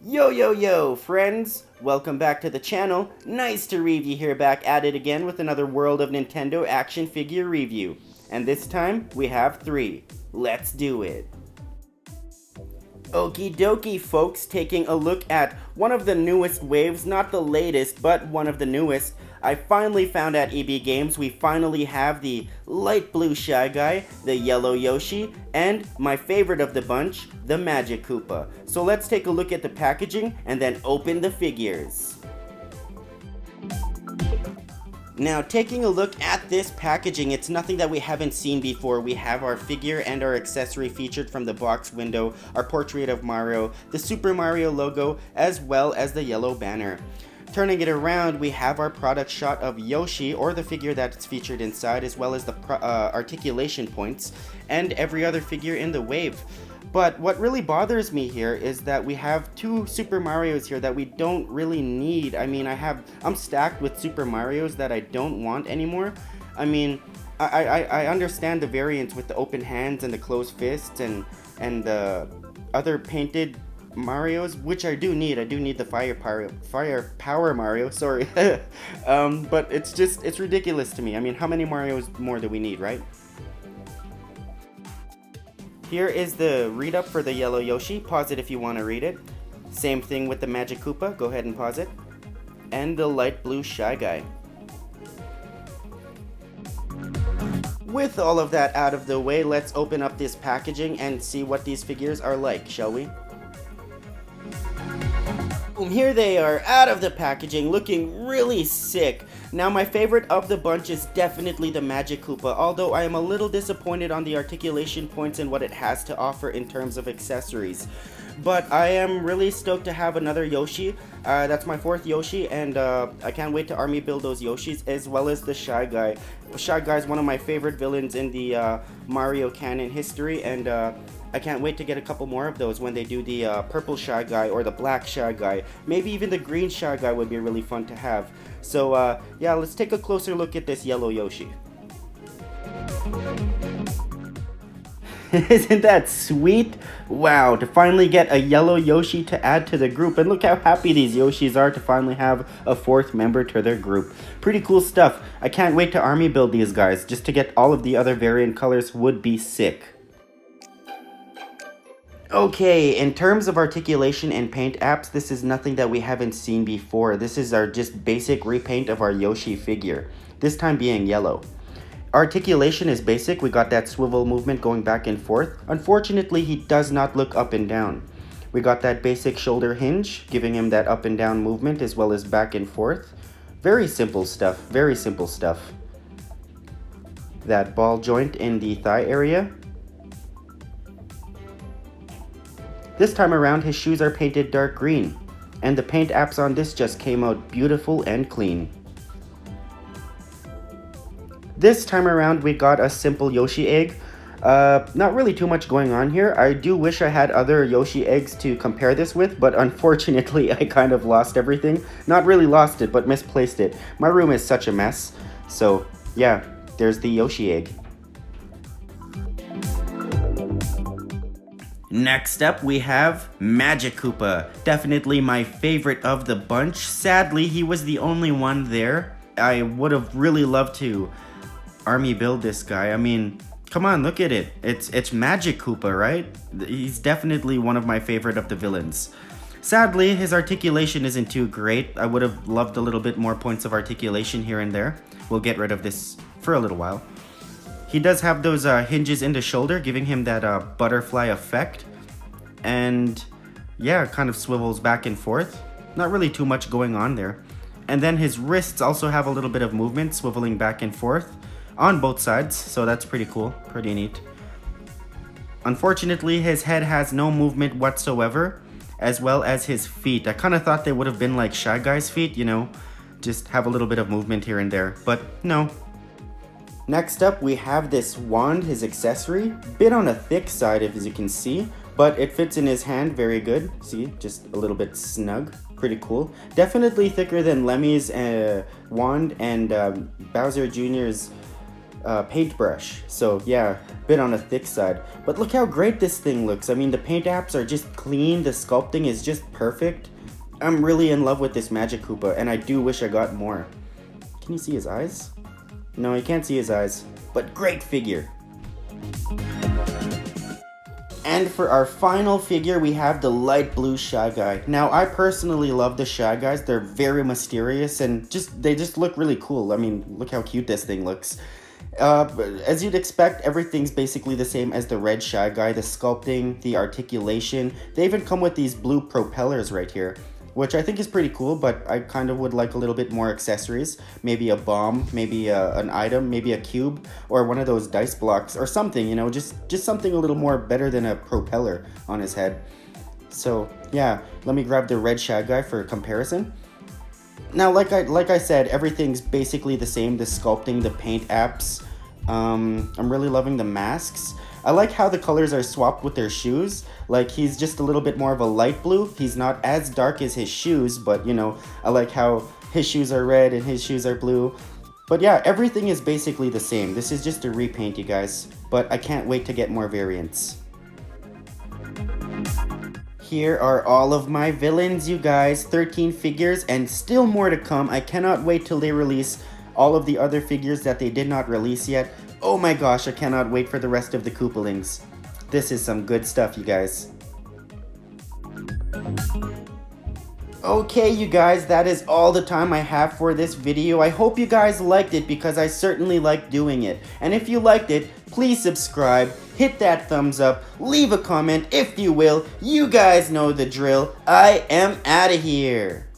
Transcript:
Yo, friends! Welcome back to the channel. NiceToReevU here, back at it again with another World of Nintendo action figure review. And this time, we have 3. Let's do it! Okie dokie, folks, taking a look at one of the newest waves, not the latest, but one of the newest. I finally found at EB Games we finally have the light blue Shy Guy, the yellow Yoshi, and my favorite of the bunch, the MagiKoopa. So let's take a look at the packaging and then open the figures. Now, taking a look at this packaging, it's nothing that we haven't seen before. We have our figure and our accessory featured from the box window, our portrait of Mario, the Super Mario logo, as well as the yellow banner. Turning it around, we have our product shot of Yoshi, or the figure that's featured inside, as well as the articulation points, and every other figure in the wave. But what really bothers me here is that we have 2 Super Marios here that we don't really need. I mean, I'm stacked with Super Marios that I don't want anymore. I mean, I understand the variants with the open hands and the closed fists and the other painted Marios, which I do need. I do need the Firepower Mario, sorry. But it's ridiculous to me. I mean, how many Marios more do we need, right? Here is the read up for the yellow Yoshi. Pause it if you want to read it. Same thing with the MagiKoopa. Go ahead and pause it. And the light blue Shy Guy. With all of that out of the way, let's open up this packaging and see what these figures are like, shall we? Here they are, out of the packaging, looking really sick. Now, my favorite of the bunch is definitely the MagiKoopa, although I am a little disappointed on the articulation points and what it has to offer in terms of accessories. But I am really stoked to have another Yoshi. That's my 4th Yoshi, and I can't wait to army build those Yoshis, as well as the Shy Guy. Shy Guy is one of my favorite villains in the Mario canon history, and I can't wait to get a couple more of those when they do the purple Shy Guy or the black Shy Guy. Maybe even the green Shy Guy would be really fun to have. So yeah, let's take a closer look at this yellow Yoshi. Isn't that sweet? Wow, to finally get a yellow Yoshi to add to the group, and look how happy these Yoshis are to finally have a 4th member to their group. Pretty cool stuff. I can't wait to army build these guys. Just to get all of the other variant colors would be sick. Okay, in terms of articulation and paint apps, this is nothing that we haven't seen before. This is our just basic repaint of our Yoshi figure, this time being yellow. Articulation is basic. We got that swivel movement going back and forth. Unfortunately, he does not look up and down. We got that basic shoulder hinge, giving him that up and down movement as well as back and forth. Very simple stuff, very simple stuff. That ball joint in the thigh area. This time around, his shoes are painted dark green, and the paint apps on this just came out beautiful and clean. This time around, we got a simple Yoshi egg. Not really too much going on here. I do wish I had other Yoshi eggs to compare this with, but unfortunately, I kind of lost everything. Not really lost it, but misplaced it. My room is such a mess. So, yeah, there's the Yoshi egg. Next up, we have MagiKoopa. Definitely my favorite of the bunch. Sadly, he was the only one there. I would have really loved to army build this guy. I mean, come on, look at it. It's MagiKoopa, right? He's definitely one of my favorite of the villains. Sadly, his articulation isn't too great. I would have loved a little bit more points of articulation here and there. We'll get rid of this for a little while. He does have those hinges in the shoulder, giving him that butterfly effect. And yeah, kind of swivels back and forth. Not really too much going on there. And then his wrists also have a little bit of movement, swiveling back and forth on both sides. So that's pretty cool, pretty neat. Unfortunately, his head has no movement whatsoever, as well as his feet. I kind of thought they would have been like Shy Guy's feet, you know, just have a little bit of movement here and there, but no. Next up, we have this wand, his accessory. Bit on a thick side, as you can see, but it fits in his hand very good. See, just a little bit snug. Pretty cool. Definitely thicker than Lemmy's wand and Bowser Jr.'s paintbrush. So yeah, a bit on the thick side. But look how great this thing looks. I mean, the paint apps are just clean. The sculpting is just perfect. I'm really in love with this MagiKoopa, and I do wish I got more. Can you see his eyes? No, you can't see his eyes. But great figure. And for our final figure, we have the light blue Shy Guy. Now, I personally love the Shy Guys. They're very mysterious and they just look really cool. I mean, look how cute this thing looks. As you'd expect, everything's basically the same as the red Shy Guy. The sculpting, the articulation. They even come with these blue propellers right here, which I think is pretty cool, but I kind of would like a little bit more accessories. Maybe a bomb, maybe an item, maybe a cube, or one of those dice blocks, or something, you know, just something a little more better than a propeller on his head. So, yeah, let me grab the red Shy Guy for comparison. Now, like I said, everything's basically the same, the sculpting, the paint apps. I'm really loving the masks. I like how the colors are swapped with their shoes. Like, he's just a little bit more of a light blue. He's not as dark as his shoes, but, you know, I like how his shoes are red and his shoes are blue. But yeah, everything is basically the same. This is just a repaint, you guys. But I can't wait to get more variants. Here are all of my villains, you guys. 13 figures and still more to come. I cannot wait till they release all of the other figures that they did not release yet. Oh my gosh, I cannot wait for the rest of the Koopalings. This is some good stuff, you guys. Okay, you guys, that is all the time I have for this video. I hope you guys liked it because I certainly like doing it. And if you liked it, please subscribe, hit that thumbs up, leave a comment if you will. You guys know the drill. I am out of here.